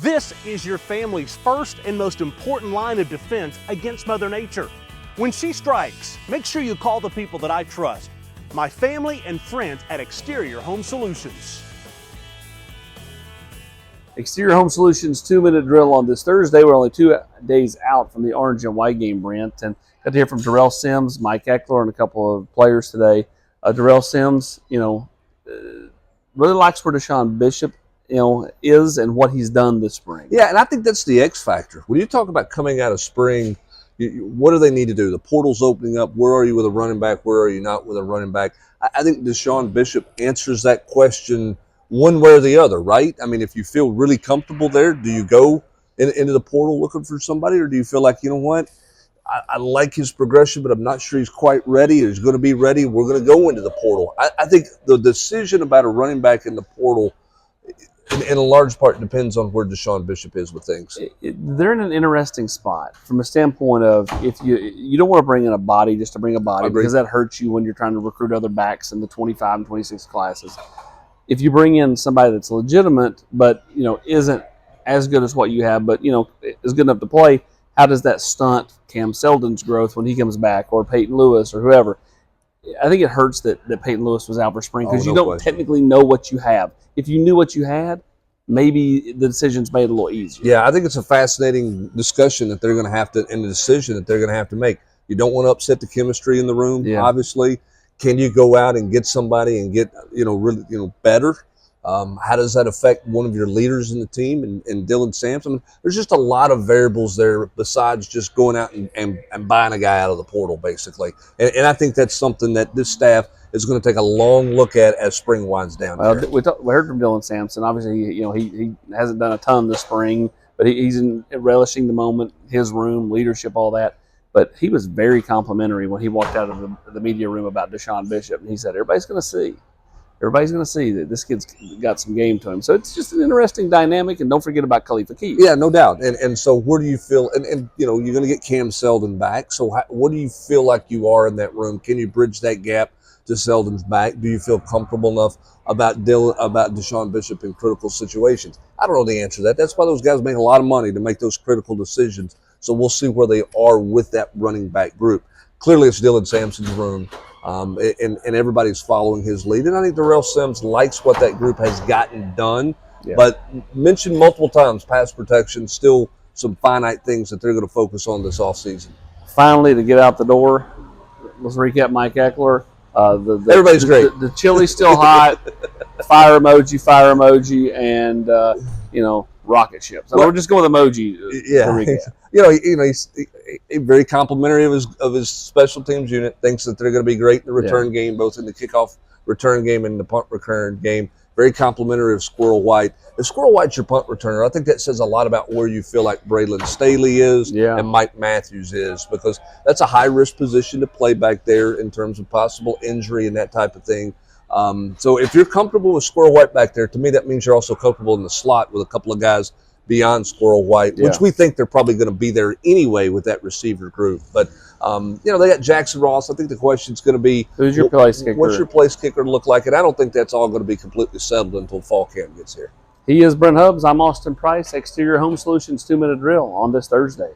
This is your family's first and most important line of defense against Mother Nature. When she strikes, make sure you call the people that I trust, my family and friends at Exterior Home Solutions. Exterior Home Solutions 2-minute drill on this Thursday. We're only 2 days out from the orange and white game, Brent, and got to hear from Darrell Sims, Mike Eckler, and a couple of players today. Darrell Sims, really likes where Deshaun Bishop, is and what he's done this spring. Yeah, and I think that's the X factor. When you talk about coming out of spring, what do they need to do? The portal's opening up. Where are you with a running back? Where are you not with a running back? I think Deshaun Bishop answers that question one way or the other, right? I mean, if you feel really comfortable there, do you go into the portal looking for somebody, or do you feel like, you know what, I like his progression, but I'm not sure he's quite ready or he's going to be ready. We're going to go into the portal. I think the decision about a running back in the portal, in a large part, depends on where Deshaun Bishop is with things. They're in an interesting spot from a standpoint of if you don't want to bring in a body just to bring a body, because that hurts you when you're trying to recruit other backs in the 25 and 26 classes. If you bring in somebody that's legitimate but isn't as good as what you have, but is good enough to play, how does that stunt Cam Seldon's growth when he comes back, or Peyton Lewis or whoever? I think it hurts that Peyton Lewis was out for spring because you don't technically know what you have. If you knew what you had, maybe the decision's made a little easier. Yeah, I think it's a fascinating discussion that they're going to have to, and the decision that they're going to have to make. You don't want to upset the chemistry in the room, obviously. Can you go out and get somebody and get, really, better? How does that affect one of your leaders in the team and Dylan Sampson? There's just a lot of variables there besides just going out and buying a guy out of the portal, basically. And I think that's something that this staff is going to take a long look at as spring winds down. We heard from Dylan Sampson. Obviously, he hasn't done a ton this spring, but he's relishing the moment, his room, leadership, all that. But he was very complimentary when he walked out of the media room about Deshaun Bishop, and he said, everybody's going to see that this kid's got some game to him. So it's just an interesting dynamic, and don't forget about Khalifa Keith. Yeah, no doubt. And so where do you feel, and you're going to get Cam Seldon back, so what do you feel like you are in that room? Can you bridge that gap to Seldon's back? Do you feel comfortable enough about Deshaun Bishop in critical situations? I don't know the answer to that. That's why those guys make a lot of money, to make those critical decisions. So we'll see where they are with that running back group. Clearly it's Dylan Sampson's room. And everybody's following his lead. And I think Darrell Sims likes what that group has gotten done. Yeah. But mentioned multiple times, pass protection, still some finite things that they're going to focus on this offseason. Finally, to get out the door, let's recap Mike Eckler. Everybody's great. The chili's still hot. Fire emoji, and rocket ships. So we're just going with emoji. He's very complimentary of his special teams unit. Thinks that they're going to be great in the return game, both in the kickoff return game and the punt return game. Very complimentary of Squirrel White. If Squirrel White's your punt returner, I think that says a lot about where you feel like Braylon Staley is and Mike Matthews is, because that's a high-risk position to play back there in terms of possible injury and that type of thing. So if you're comfortable with Squirrel White back there, to me that means you're also comfortable in the slot with a couple of guys beyond Squirrel White, which we think they're probably going to be there anyway with that receiver group. But, they got Jackson Ross. I think the question's going to be, who's your place kicker? What's your place kicker look like? And I don't think that's all going to be completely settled until fall camp gets here. He is Brent Hubbs. I'm Austin Price. Exterior Home Solutions 2-minute drill on this Thursday.